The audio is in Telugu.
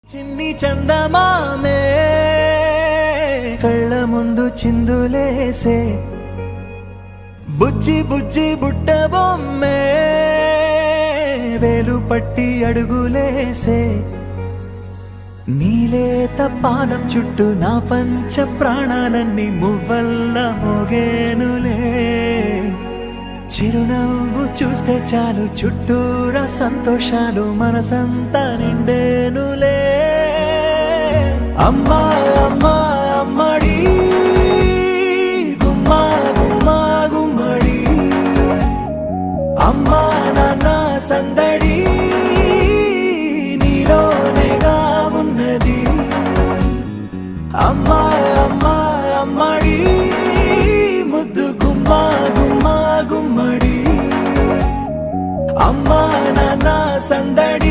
చిన్ని చందమామే కళ్ళ ముందు చిందులేసే బుజ్జి బుజ్జి బుట్ట బొమ్మే వేలు పట్టి అడుగులేసే నీలేత పానం చుట్టూ నా పంచ ప్రాణాలన్నీ మువ్వల్ల మోగేనులే చిరునవ్వు చూస్తే చాలు చుట్టూరా సంతోషాలు మనసంతా నిండేనులే అమ్మా అమ్మా అమ్మడి గుమ్మా గుమ్మా గుమ్మడి అమ్మా నాన్న సందడి నీలోనేగా ఉన్నది అమ్మా అమ్మా అమ్మడి ముద్దు గుమ్మా గుమ్మా గుమ్మడి అమ్మా నాన్న సందడి